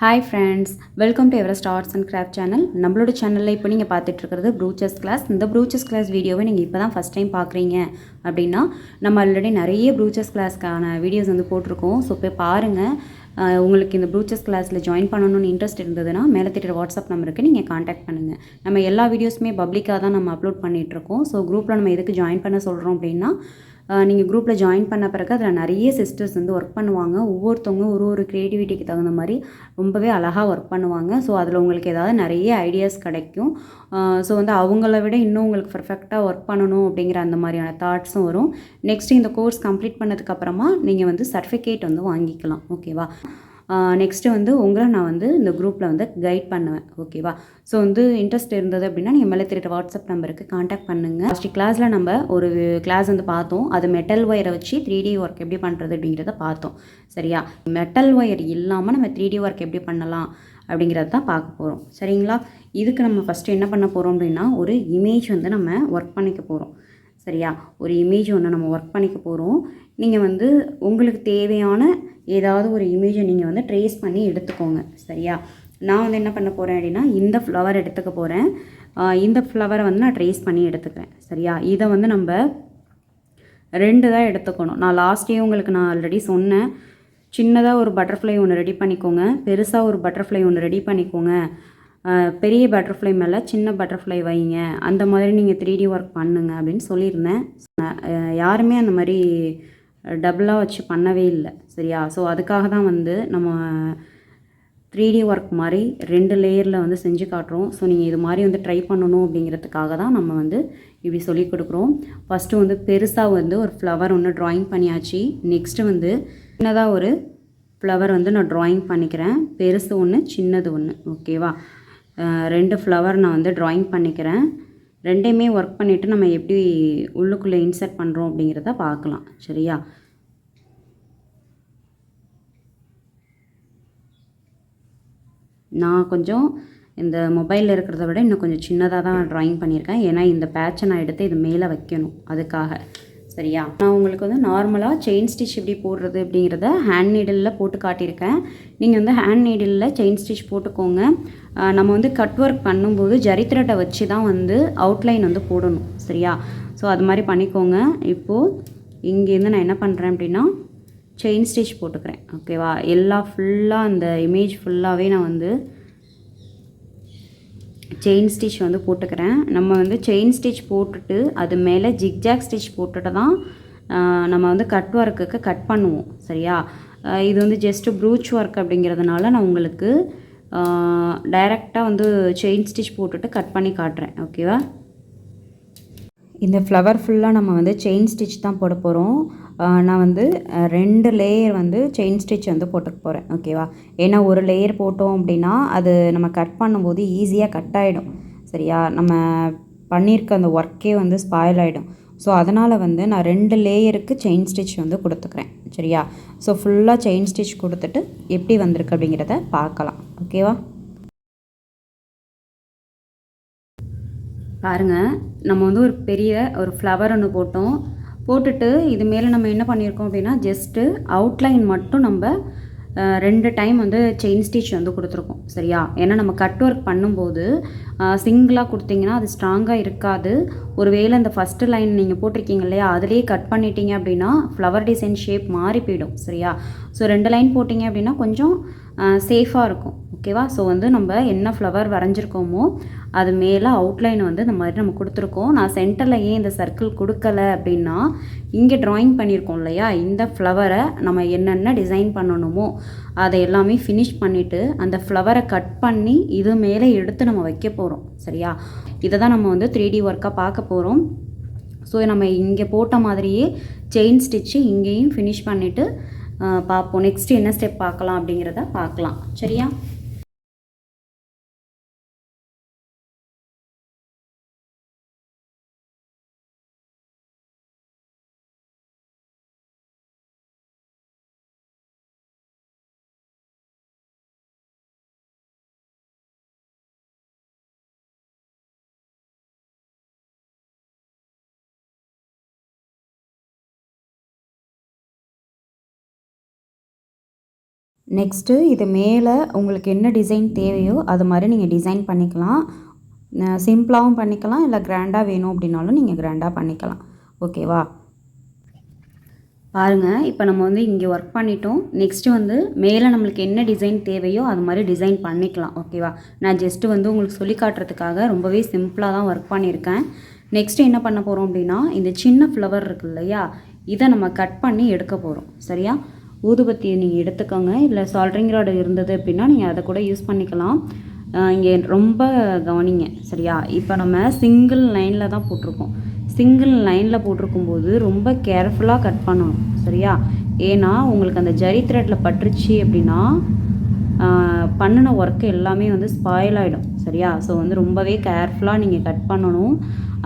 Hi friends, welcome to Everest arts and craft channel. நம்மளோட சேனலில் இப்போ நீங்கள் பார்த்துட்டு இருக்கிறது ப்ரூச்சஸ் கிளாஸ். இந்த ப்ரூச்சஸ் கிளாஸ் வீடியோவை நீங்கள் இப்போ தான் ஃபஸ்ட் டைம் பார்க்குறீங்க அப்படின்னா நம்ம ஆல்ரெடி நிறைய ப்ரூச்சஸ் கிளாஸ்க்கான வீடியோஸ் வந்து போட்டிருக்கோம். ஸோ போய் பாருங்கள். உங்களுக்கு இந்த ப்ரூச்சஸ் கிளாஸில் ஜாயின் பண்ணணும்னு இன்ட்ரெஸ்ட் இருந்ததுன்னா மேலே தெரியுற வாட்ஸ்அப் நம்பருக்கு நீங்கள் காண்டாக்ட் பண்ணுங்கள். நம்ம எல்லா வீடியோஸுமே பப்ளிக்காக தான் நம்ம அப்லோட் பண்ணிகிட்ருக்கோம். ஸோ குரூப்பில் நம்ம எதுக்கு ஜாயின் பண்ண சொல்கிறோம் அப்படின்னா, நீங்கள் குரூப்பில் ஜாயின் பண்ண பிறகு அதில் நிறைய சிஸ்டர்ஸ் வந்து ஒர்க் பண்ணுவாங்க. ஒவ்வொருத்தவங்க ஒரு க்ரியேட்டிவிட்டிக்கு தகுந்த மாதிரி ரொம்பவே அழகாக ஒர்க் பண்ணுவாங்க. ஸோ அதில் உங்களுக்கு ஏதாவது நிறைய ஐடியாஸ் கிடைக்கும். ஸோ வந்து அவங்கள விட இன்னும் உங்களுக்கு பர்ஃபெக்டாக ஒர்க் பண்ணணும் அப்படிங்கிற அந்த மாதிரியான தாட்ஸும் வரும். நெக்ஸ்ட்டு இந்த கோர்ஸ் கம்ப்ளீட் பண்ணதுக்கப்புறமா நீங்கள் வந்து சர்டிஃபிகேட் வந்து வாங்கிக்கலாம். ஓகேவா? நெக்ஸ்ட்டு வந்து உங்களை நான் வந்து இந்த குரூப்பில் வந்து கைட் பண்ணுவேன். ஓகேவா? ஸோ வந்து இன்ட்ரெஸ்ட் இருந்தது அப்படின்னா நீங்கள் மேலே தெரியுற வாட்ஸ்அப் நம்பருக்கு காண்டாக்ட் பண்ணுங்கள். ஃபஸ்ட்டு கிளாஸில் நம்ம ஒரு கிளாஸ் வந்து பார்த்தோம். அது மெட்டல் ஒயரை வச்சு 3D ஒர்க் எப்படி பண்ணுறது அப்படிங்கிறத பார்த்தோம். சரியா? மெட்டல் ஒயர் இல்லாமல் நம்ம 3D ஒர்க் எப்படி பண்ணலாம் அப்படிங்கிறத தான் பார்க்க போகிறோம். சரிங்களா? இதுக்கு நம்ம ஃபஸ்ட்டு என்ன பண்ண போகிறோம் அப்படின்னா, ஒரு இமேஜ் வந்து நம்ம ஒர்க் பண்ணிக்க போகிறோம். சரியா? ஒரு இமேஜ் ஒன்று நம்ம ஒர்க் பண்ணிக்க போகிறோம். நீங்கள் வந்து உங்களுக்கு தேவையான ஏதாவது ஒரு இமேஜை நீங்கள் வந்து ட்ரேஸ் பண்ணி எடுத்துக்கோங்க. சரியா? நான் வந்து என்ன பண்ண போகிறேன் அப்படின்னா, இந்த ஃப்ளவர் எடுத்துக்க போகிறேன். இந்த ஃப்ளவரை வந்து நான் ட்ரேஸ் பண்ணி எடுத்துக்கிறேன். சரியா? இதை வந்து நம்ம 2 தான் எடுத்துக்கணும். நான் லாஸ்ட்டே உங்களுக்கு நான் ஆல்ரெடி சொன்னேன். சின்னதாக ஒரு பட்டர்ஃப்ளை ஒன்று ரெடி பண்ணிக்கோங்க, பெருசாக ஒரு பட்டர்ஃப்ளை ஒன்று ரெடி பண்ணிக்கோங்க. பெரிய பட்டர்ஃப்ளை மேலே சின்ன பட்டர்ஃப்ளை வைங்க, அந்த மாதிரி நீங்கள் 3D ஒர்க் பண்ணுங்க அப்படின்னு சொல்லியிருந்தேன். யாருமே அந்த மாதிரி டபுளாக வச்சு பண்ணவே இல்லை. சரியா? ஸோ அதுக்காக தான் வந்து நம்ம 3D ஒர்க் மாதிரி 2 லேயரில் வந்து செஞ்சு காட்டுறோம். ஸோ நீங்கள் இது மாதிரி வந்து ட்ரை பண்ணணும் அப்படிங்கிறதுக்காக தான் நம்ம வந்து இப்படி சொல்லி கொடுக்குறோம். ஃபஸ்ட்டு வந்து பெருசாக வந்து ஒரு ஃப்ளவர் ஒன்று ட்ராயிங் பண்ணியாச்சு. நெக்ஸ்ட்டு வந்து சின்னதாக ஒரு ஃப்ளவர் வந்து நான் ட்ராயிங் பண்ணிக்கிறேன். பெருசு ஒன்று, சின்னது ஒன்று. ஓகேவா? 2 ஃப்ளவர் நான் வந்து ட்ராயிங் பண்ணிக்கிறேன். 2மே ஒர்க் பண்ணிவிட்டு நம்ம எப்படி உள்ளுக்குள்ளே இன்சர்ட் பண்ணுறோம் அப்படிங்கிறத பார்க்கலாம். சரியா? நான் கொஞ்சம் இந்த மொபைலில் இருக்கிறத விட இன்னும் கொஞ்சம் சின்னதாக தான் ட்ராயிங் பண்ணியிருக்கேன். ஏன்னா இந்த பேட்சை நான் எடுத்து இது மேலே வைக்கணும், அதுக்காக. சரியா? நான் உங்களுக்கு வந்து நார்மலாக செயின் ஸ்டிச் எப்படி போடுறது அப்படிங்கிறத ஹேண்ட் நீடிலில் போட்டு காட்டியிருக்கேன். நீங்கள் வந்து ஹேண்ட் நீடிலில் செயின் ஸ்டிச் போட்டுக்கோங்க. நம்ம வந்து கட் ஒர்க் பண்ணும்போது ஜரி த்ரெட்டை வச்சு தான் வந்து அவுட்லைன் வந்து போடணும். சரியா? ஸோ அது மாதிரி பண்ணிக்கோங்க. இப்போது இங்கேருந்து நான் என்ன பண்ணுறேன் அப்படின்னா, செயின் ஸ்டிச் போட்டுக்கிறேன். ஓகேவா? ஃபுல்லாக அந்த இமேஜ் ஃபுல்லாகவே நான் வந்து செயின் ஸ்டிச் வந்து போட்டுக்கிறேன். நம்ம வந்து செயின் ஸ்டிச் போட்டுட்டு அது மேலே ஜிக்ஜாக் ஸ்டிச் போட்டுட்டு தான் நம்ம வந்து கட் ஒர்க்குக்கு கட் பண்ணுவோம். சரியா? இது வந்து ஜஸ்ட்டு ப்ரூச் ஒர்க் அப்படிங்கிறதுனால நான் உங்களுக்கு டைரெக்டாக வந்து செயின் ஸ்டிச் போட்டுட்டு கட் பண்ணி காட்டுறேன். ஓகேவா? இந்த ஃப்ளவர் ஃபுல்லாக நம்ம வந்து செயின் ஸ்டிச் தான் போட போகிறோம். நான் வந்து 2 லேயர் வந்து செயின் ஸ்டிச் வந்து போட்டுக்க போகிறேன். ஓகேவா? ஏன்னா ஒரு லேயர் போட்டோம் அப்படின்னா அது நம்ம கட் பண்ணும்போது ஈஸியாக கட் ஆகிடும். சரியா? நம்ம பண்ணியிருக்க அந்த ஒர்க்கே வந்து ஸ்பாயில் ஆகிடும். ஸோ அதனால் வந்து நான் 2 லேயருக்கு செயின் ஸ்டிச் வந்து கொடுத்துக்கிறேன். சரியா? ஸோ ஃபுல்லாக செயின் ஸ்டிச் கொடுத்துட்டு எப்படி வந்திருக்கு அப்படிங்கிறத பார்க்கலாம். ஓகேவா? பாருங்கள், நம்ம வந்து ஒரு பெரிய ஒரு ஃப்ளவர் ஒன்று போட்டுட்டு இது மேலே நம்ம என்ன பண்ணியிருக்கோம் அப்படின்னா, ஜஸ்ட்டு அவுட்லைன் மட்டும் நம்ம 2 டைம் வந்து செயின் ஸ்டிச் வந்து கொடுத்துருக்கோம். சரியா? ஏன்னா நம்ம கட் ஒர்க் பண்ணும்போது சிங்கிளாக கொடுத்தீங்கன்னா அது ஸ்ட்ராங்காக இருக்காது. ஒருவேளை இந்த ஃபஸ்ட்டு லைன் நீங்கள் போட்டிருக்கீங்க இல்லையா, அதிலேயே கட் பண்ணிட்டீங்க அப்படின்னா ஃப்ளவர் டிசைன் ஷேப் மாறி போயிடும். சரியா? ஸோ 2 லைன் போட்டிங்க அப்படின்னா கொஞ்சம் சேஃபாக இருக்கும். ஓகேவா? ஸோ வந்து நம்ம என்ன ஃப்ளவர் வரைஞ்சிருக்கோமோ அது மேலே அவுட்லைன் வந்து இந்த மாதிரி நம்ம கொடுத்துருக்கோம். நான் சென்டரில் ஏன் இந்த சர்க்கிள் கொடுக்கல அப்படின்னா, இங்கே ட்ராயிங் பண்ணியிருக்கோம் இல்லையா, இந்த ஃப்ளவரை நம்ம என்னென்ன டிசைன் பண்ணணுமோ அதை எல்லாமே ஃபினிஷ் பண்ணிவிட்டு அந்த ஃப்ளவரை கட் பண்ணி இது மேலே எடுத்து நம்ம வைக்க போகிறோம். சரியா? இதை தான் நம்ம வந்து 3D ஒர்க்காக பார்க்க போகிறோம். ஸோ நம்ம இங்கே போட்ட மாதிரியே செயின் ஸ்டிச்சு இங்கேயும் ஃபினிஷ் பண்ணிவிட்டு பார்ப்போம். நெக்ஸ்ட்டு என்ன ஸ்டெப் பார்க்கலாம் அப்படிங்கிறத பார்க்கலாம். சரியா? நெக்ஸ்ட்டு இது மேலே உங்களுக்கு என்ன டிசைன் தேவையோ அது மாதிரி நீங்கள் டிசைன் பண்ணிக்கலாம். சிம்பிளாகவும் பண்ணிக்கலாம், இல்லை கிராண்டாக வேணும் அப்படின்னாலும் நீங்கள் கிராண்டாக பண்ணிக்கலாம். ஓகேவா? பாருங்கள், இப்போ நம்ம வந்து இங்கே ஒர்க் பண்ணிட்டோம். நெக்ஸ்ட்டு வந்து மேலே நம்மளுக்கு என்ன டிசைன் தேவையோ அது மாதிரி டிசைன் பண்ணிக்கலாம். ஓகேவா? நான் ஜஸ்ட்டு வந்து உங்களுக்கு சொல்லி காட்டுறதுக்காக ரொம்பவே சிம்பிளாக தான் ஒர்க் பண்ணியிருக்கேன். நெக்ஸ்ட்டு என்ன பண்ண போகிறோம் அப்படின்னா, இந்த சின்ன ஃப்ளவர் இருக்கு இல்லையா, இதை நம்ம கட் பண்ணி எடுக்க போகிறோம். சரியா? ஊதுபத்தி நீங்கள் எடுத்துக்கோங்க, இல்லை சால்ட்ரிங் ராடு இருந்தது அப்படின்னா நீங்கள் அதை கூட யூஸ் பண்ணிக்கலாம். இங்கே ரொம்ப கவனிங்க. சரியா? இப்போ நம்ம சிங்கிள் லைனில் தான் போட்டிருக்கோம். சிங்கிள் லைனில் போட்டிருக்கும்போது ரொம்ப கேர்ஃபுல்லாக கட் பண்ணணும். சரியா? ஏன்னா உங்களுக்கு அந்த ஜரி த்ரெட்டில் பட்டுருச்சு அப்படின்னா பண்ணின ஒர்க்கு எல்லாமே வந்து ஸ்பாயில் ஆகிடும். சரியா? ஸோ வந்து ரொம்பவே கேர்ஃபுல்லாக நீங்கள் கட் பண்ணணும்.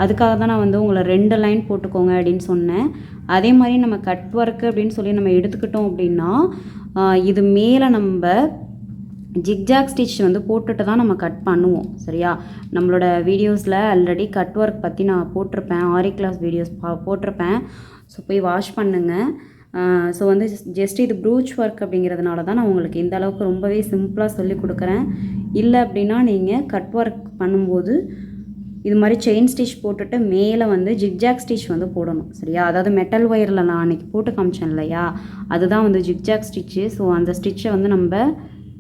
அதுக்காக தான் நான் வந்து உங்களை 2 லைன் போட்டுக்கோங்க அப்படின்னு சொன்னேன். அதே மாதிரி நம்ம கட் ஒர்க்கு அப்படின்னு சொல்லி நம்ம எடுத்துக்கிட்டோம் அப்படின்னா இது மேலே நம்ம ஜிக்ஜாக் ஸ்டிச் வந்து போட்டுட்டு தான் நம்ம கட் பண்ணுவோம். சரியா? நம்மளோட வீடியோஸில் ஆல்ரெடி கட் ஒர்க் பற்றி நான் போட்டிருப்பேன், ஆரி கிளாஸ் வீடியோஸ் போட்டிருப்பேன். ஸோ போய் வாஷ் பண்ணுங்கள். ஸோ வந்து ஜஸ்ட் இது ப்ரூச் ஒர்க் அப்படிங்கிறதுனால தான் நான் உங்களுக்கு இந்த அளவுக்கு ரொம்பவே சிம்பிளாக சொல்லி கொடுக்குறேன். இல்லை அப்படின்னா நீங்கள் கட் ஒர்க் பண்ணும்போது இது மாதிரி செயின் ஸ்டிச் போட்டுட்டு மேலே வந்து ஜிக்ஜாக் ஸ்டிச் வந்து போடணும். சரியா? அதாவது மெட்டல் ஒயரில் நான் அன்றைக்கி போட்டு காமிச்சேன் இல்லையா, அதுதான் வந்து ஜிக்ஜாக் ஸ்டிச்சு. ஸோ அந்த ஸ்டிச்சை வந்து நம்ம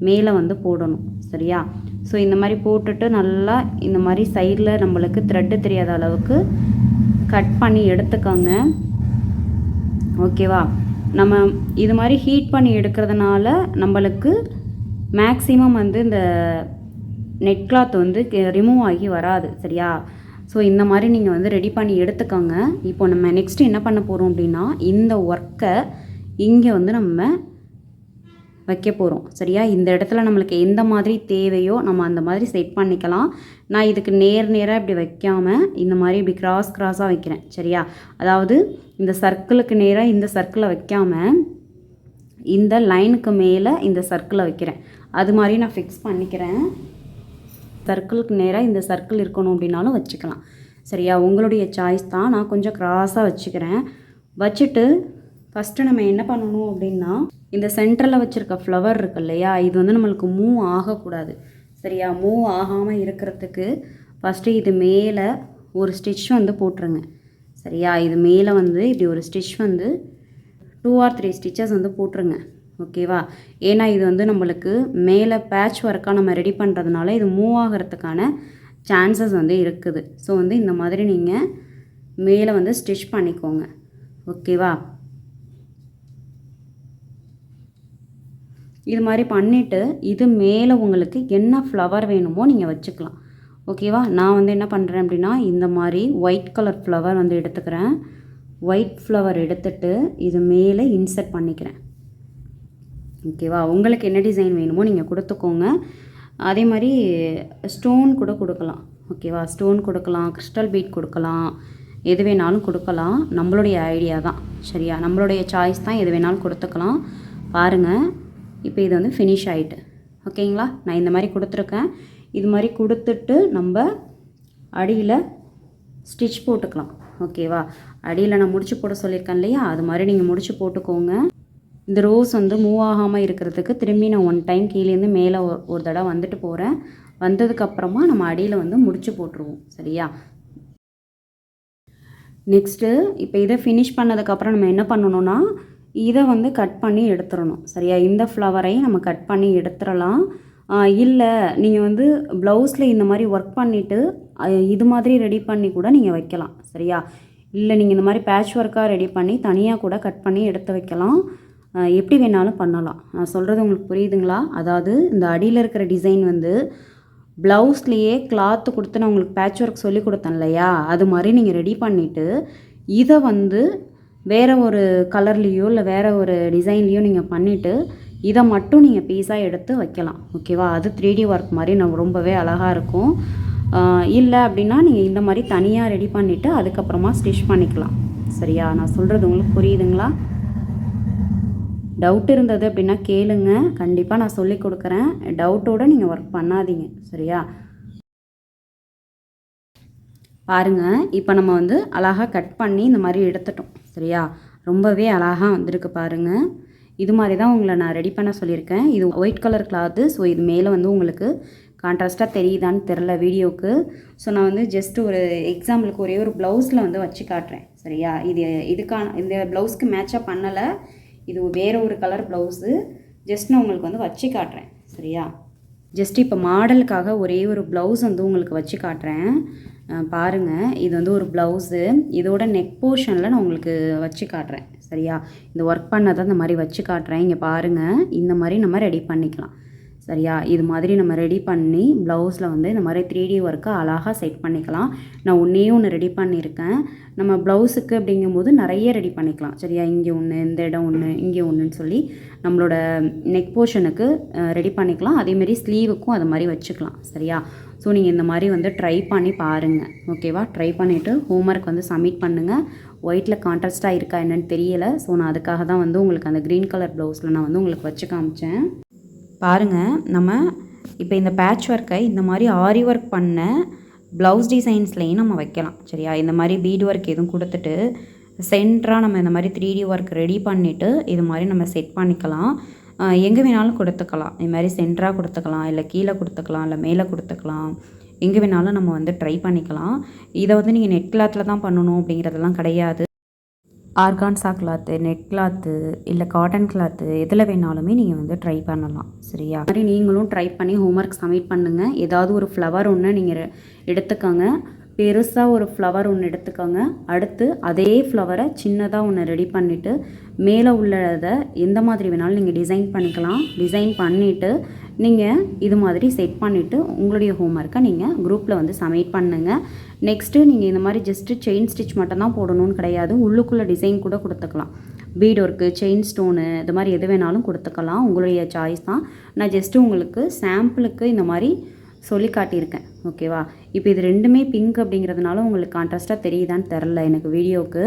மேலே வந்து போடணும். சரியா? ஸோ இந்த மாதிரி போட்டுட்டு நல்லா இந்த மாதிரி சைடில் நம்மளுக்கு த்ரெட்டு தெரியாத அளவுக்கு கட் பண்ணி எடுத்துக்கோங்க. ஓகேவா? நம்ம இது மாதிரி ஹீட் பண்ணி எடுக்கிறதுனால நம்மளுக்கு மேக்ஸிமம் வந்து இந்த நெட் கிளாத் வந்து ரிமூவ் ஆகி வராது. சரியா? ஸோ இந்த மாதிரி நீங்கள் வந்து ரெடி பண்ணி எடுத்துக்கோங்க. இப்போ நம்ம நெக்ஸ்ட்டு என்ன பண்ண போகிறோம் அப்படின்னா, இந்த ஒர்க்கை இங்கே வந்து நம்ம வைக்க போகிறோம். சரியா? இந்த இடத்துல நம்மளுக்கு எந்த மாதிரி தேவையோ நம்ம அந்த மாதிரி செட் பண்ணிக்கலாம். நான் இதுக்கு நேராக இப்படி வைக்காமல் இந்த மாதிரி இப்படி கிராஸாக வைக்கிறேன். சரியா? அதாவது இந்த சர்க்கிளுக்கு நேராக இந்த சர்க்கிளை வைக்காமல் இந்த லைனுக்கு மேலே இந்த சர்க்கிளை வைக்கிறேன். அது மாதிரி நான் ஃபிக்ஸ் பண்ணிக்கிறேன். சர்க்கிளுக்கு நேராக இந்த சர்க்கிள் இருக்கணும் அப்படின்னாலும் வச்சுக்கலாம். சரியா? உங்களுடைய சாய்ஸ் தான். நான் கொஞ்சம் கிராஸாக வச்சுக்கிறேன். வச்சுட்டு ஃபஸ்ட்டு நம்ம என்ன பண்ணணும் அப்படின்னா, இந்த சென்டரில் வச்சுருக்க ஃப்ளவர் இருக்கு இல்லையா, இது வந்து நம்மளுக்கு மூவ் ஆகக்கூடாது. சரியா? மூவ் ஆகாமல் இருக்கிறதுக்கு ஃபஸ்ட்டு இது மேலே ஒரு ஸ்டிச் வந்து போட்டுருங்க. சரியா? இது மேலே வந்து இப்படி ஒரு ஸ்டிச் வந்து 2 or 3 ஸ்டிச்சஸ் வந்து போட்டுருங்க. ஓகேவா? ஏன்னா இது வந்து நம்மளுக்கு மேலே பேட்ச் ஒர்க்காக நம்ம ரெடி பண்ணுறதுனால இது மூவ் ஆகிறதுக்கான சான்சஸ் வந்து இருக்குது. ஸோ வந்து இந்த மாதிரி நீங்கள் மேலே வந்து ஸ்டிச் பண்ணிக்கோங்க. ஓகேவா? இது மாதிரி பண்ணிவிட்டு இது மேலே உங்களுக்கு என்ன ஃப்ளவர் வேணுமோ நீங்கள் வச்சுக்கலாம். ஓகேவா? நான் வந்து என்ன பண்ணுறேன் அப்படின்னா, இந்த மாதிரி ஒயிட் கலர் ஃப்ளவர் வந்து எடுத்துக்கிறேன். ஒயிட் ஃப்ளவர் எடுத்துட்டு இது மேலே இன்சர்ட் பண்ணிக்கிறேன். ஓகேவா? உங்களுக்கு என்ன டிசைன் வேணுமோ நீங்கள் கொடுத்துக்கோங்க. அதே மாதிரி ஸ்டோன் கூட கொடுக்கலாம். ஓகேவா? ஸ்டோன் கொடுக்கலாம், கிறிஸ்டல் பீட் கொடுக்கலாம், எது வேணாலும் கொடுக்கலாம். நம்மளுடைய ஐடியா தான். சரியா? நம்மளுடைய சாய்ஸ் தான், எது வேணாலும் கொடுத்துக்கலாம். பாருங்கள், இப்போ இது வந்து ஃபினிஷ் ஆகிட்டு. ஓகேங்களா? நான் இந்த மாதிரி கொடுத்துருக்கேன். இது மாதிரி கொடுத்துட்டு நம்ம அடியில் ஸ்டிச் போட்டுக்கலாம். ஓகேவா? அடியில் நான் முடிச்சு போட சொல்லியிருக்கேன் இல்லையா, அது மாதிரி நீங்கள் முடிச்சு போட்டுக்கோங்க. இந்த ரோஸ் வந்து மூவ் ஆகாமல் இருக்கிறதுக்கு திரும்பி நான் 1 டைம் கீழேருந்து மேலே ஒரு தடவை வந்துட்டு போகிறேன். வந்ததுக்கப்புறமா நம்ம அடியில் வந்து முடிச்சு போட்டுருவோம். சரியா? நெக்ஸ்ட்டு இப்போ இதை ஃபினிஷ் பண்ணதுக்கப்புறம் நம்ம என்ன பண்ணணும்னா, இதை வந்து கட் பண்ணி எடுத்துடணும். சரியா? இந்த ஃப்ளவரையும் நம்ம கட் பண்ணி எடுத்துடலாம். இல்லை நீங்கள் வந்து ப்ளவுஸில் இந்த மாதிரி ஒர்க் பண்ணிவிட்டு இது மாதிரி ரெடி பண்ணி கூட நீங்கள் வைக்கலாம். சரியா? இல்லை நீங்கள் இந்த மாதிரி பேட்ச் ஒர்க்காக ரெடி பண்ணி தனியாக கூட கட் பண்ணி எடுத்து வைக்கலாம். எப்படி வேணாலும் பண்ணலாம். நான் சொல்கிறது உங்களுக்கு புரியுதுங்களா? அதாவது இந்த அடியில் இருக்கிற டிசைன் வந்து ப்ளவுஸ்லேயே கிளாத்து கொடுத்து நான் உங்களுக்கு பேட்ச் ஒர்க் சொல்லி கொடுத்தேன் இல்லையா, அது மாதிரி நீங்கள் ரெடி பண்ணிவிட்டு இதை வந்து வேறு ஒரு கலர்லேயோ இல்லை வேறு ஒரு டிசைன்லேயோ நீங்கள் பண்ணிவிட்டு இதை மட்டும் நீங்கள் பீஸாக எடுத்து வைக்கலாம். ஓகேவா? அது 3D ஒர்க் மாதிரி நம்ம ரொம்பவே அழகாக இருக்கும். இல்லை அப்படின்னா நீங்கள் இந்த மாதிரி தனியாக ரெடி பண்ணிவிட்டு அதுக்கப்புறமா ஸ்டிச் பண்ணிக்கலாம். சரியா? நான் சொல்கிறது உங்களுக்கு புரியுதுங்களா? டவுட் இருந்தது அப்படின்னா கேளுங்க, கண்டிப்பாக நான் சொல்லி கொடுக்குறேன். டவுட்டோடு நீங்கள் ஒர்க் பண்ணாதீங்க. சரியா? பாருங்கள், இப்போ நம்ம வந்து அழகாக கட் பண்ணி இந்த மாதிரி எடுத்துட்டோம். சரியா? ரொம்பவே அழகாக வந்திருக்கு பாருங்கள். இது மாதிரி தான் உங்களை நான் ரெடி பண்ண சொல்லியிருக்கேன். இது ஒயிட் கலர் கிளாத்து. ஸோ இது மேலே வந்து உங்களுக்கு கான்ட்ராஸ்ட்டாக தெரியுதான்னு தெரில வீடியோவுக்கு. ஸோ நான் வந்து ஜஸ்ட் ஒரு எக்ஸாம்பிளுக்கு ஒரே ஒரு ப்ளவுஸில் வந்து வச்சு காட்டுறேன். சரியா? இதுக்கான இந்த ப்ளவுஸ்க்கு மேட்சாக பண்ணலை. இது வேறு ஒரு கலர் ப்ளவுஸு. ஜஸ்ட் நான் உங்களுக்கு வந்து வச்சு காட்டுறேன். சரியா? ஜஸ்ட் இப்போ மாடலுக்காக ஒரே ஒரு ப்ளவுஸ் வந்து உங்களுக்கு வச்சு காட்டுறேன். பாருங்கள், இது வந்து ஒரு ப்ளவுஸு. இதோட நெக் போர்ஷனில் நான் உங்களுக்கு வச்சு காட்டுறேன். சரியா? இந்த ஒர்க் பண்ணதை இந்த மாதிரி வச்சு காட்டுறேன். இங்கே பாருங்கள், இந்த மாதிரி நம்ம ரெடி பண்ணிக்கலாம். சரியா? இது மாதிரி நம்ம ரெடி பண்ணி ப்ளவுஸில் வந்து இந்த மாதிரி 3D ஒர்க்கை அழகாக செட் பண்ணிக்கலாம். நான் ஒன்று ரெடி பண்ணியிருக்கேன். நம்ம ப்ளவுஸுக்கு அப்படிங்கும்போது நிறைய ரெடி பண்ணிக்கலாம். சரியா? இங்கே ஒன்று, இந்த இடம் ஒன்று, இங்கே ஒன்றுன்னு சொல்லி நம்மளோட நெக் போர்ஷனுக்கு ரெடி பண்ணிக்கலாம். அதேமாரி ஸ்லீவுக்கும் அது மாதிரி வச்சுக்கலாம். சரியா? ஸோ நீங்கள் இந்த மாதிரி வந்து ட்ரை பண்ணி பாருங்கள். ஓகேவா? ட்ரை பண்ணிவிட்டு ஹோம்ஒர்க் வந்து சப்மிட் பண்ணுங்கள். ஒயிட்டில் கான்ட்ராஸ்ட்டாக இருக்கா என்னென்னு தெரியலை. ஸோ நான் அதுக்காக தான் வந்து உங்களுக்கு அந்த க்ரீன் கலர் ப்ளவுஸில் நான் வந்து உங்களுக்கு வச்சு காமிச்சேன். பாருங்கள், நம்ம இப்போ இந்த பேட்ச் ஒர்க்கை இந்த மாதிரி ஆரி ஒர்க் பண்ண ப்ளவுஸ் டிசைன்ஸ்லேயும் நம்ம வைக்கலாம். சரியா? இந்த மாதிரி பீட் ஒர்க் எதுவும் கொடுத்துட்டு சென்டராக நம்ம இந்த மாதிரி 3D ஒர்க் ரெடி பண்ணிவிட்டு இது மாதிரி நம்ம செட் பண்ணிக்கலாம். எங்கே வேணாலும் கொடுத்துக்கலாம். இது மாதிரி சென்டராக கொடுத்துக்கலாம், இல்லை கீழே கொடுத்துக்கலாம், இல்லை மேலே கொடுத்துக்கலாம். எங்கே வேணாலும் நம்ம வந்து ட்ரை பண்ணிக்கலாம். இதை வந்து நீங்கள் நெட் கிளாத்தில் தான் பண்ணணும் அப்படிங்கிறதெல்லாம் கிடையாது. ஆர்கான்ஸா கிளாத்து, நெட் கிளாத்து, இல்லை காட்டன் கிளாத்து, எதில் வேணாலுமே நீங்கள் வந்து ட்ரை பண்ணலாம். சரியா? அது மாதிரி நீங்களும் ட்ரை பண்ணி ஹோம்ஒர்க் சப்மிட் பண்ணுங்கள். ஏதாவது ஒரு ஃப்ளவர் ஒன்று நீங்கள் எடுத்துக்கோங்க. பெருசாக ஒரு ஃப்ளவர் ஒன்று எடுத்துக்கோங்க. அடுத்து அதே ஃப்ளவரை சின்னதாக ஒன்று ரெடி பண்ணிவிட்டு மேலே உள்ளதை எந்த மாதிரி வேணாலும் நீங்கள் டிசைன் பண்ணிக்கலாம். டிசைன் பண்ணிவிட்டு நீங்கள் இது மாதிரி செட் பண்ணிவிட்டு உங்களுடைய ஹோம்ஒர்க்கை நீங்கள் குரூப்பில் வந்து சப்மிட் பண்ணுங்கள். நெக்ஸ்ட்டு நீங்கள் இந்த மாதிரி ஜஸ்ட்டு செயின் ஸ்டிச் மட்டும்தான் போடணும்னு கிடையாது. உள்ளுக்குள்ளே டிசைன் கூட கொடுத்துக்கலாம். பீட் ஒர்க்கு, செயின் ஸ்டோனு, இது மாதிரி எது வேணாலும் கொடுத்துக்கலாம். உங்களுடைய சாய்ஸ் தான். நான் ஜஸ்ட்டு உங்களுக்கு சாம்பிளுக்கு இந்த மாதிரி சொல்லி காட்டியிருக்கேன். ஓகேவா? இப்போ இது ரெண்டுமே பிங்க் அப்படிங்கிறதுனால உங்களுக்கு கான்ட்ராஸ்ட்டாக தெரியுதான்னு தெரில எனக்கு வீடியோவுக்கு.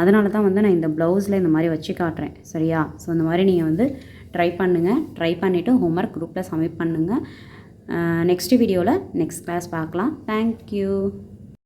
அதனால தான் வந்து நான் இந்த ப்ளவுஸில் இந்த மாதிரி வச்சு காட்டுறேன். சரியா? ஸோ இந்த மாதிரி நீங்கள் வந்து ட்ரை பண்ணுங்கள். ட்ரை பண்ணிவிட்டு ஹோம்ஒர்க் குரூப்பில் சப்மிட் பண்ணுங்கள். நெக்ஸ்ட் வீடியோவில் நெக்ஸ்ட் கிளாஸ் பார்க்கலாம். தேங்க்யூ.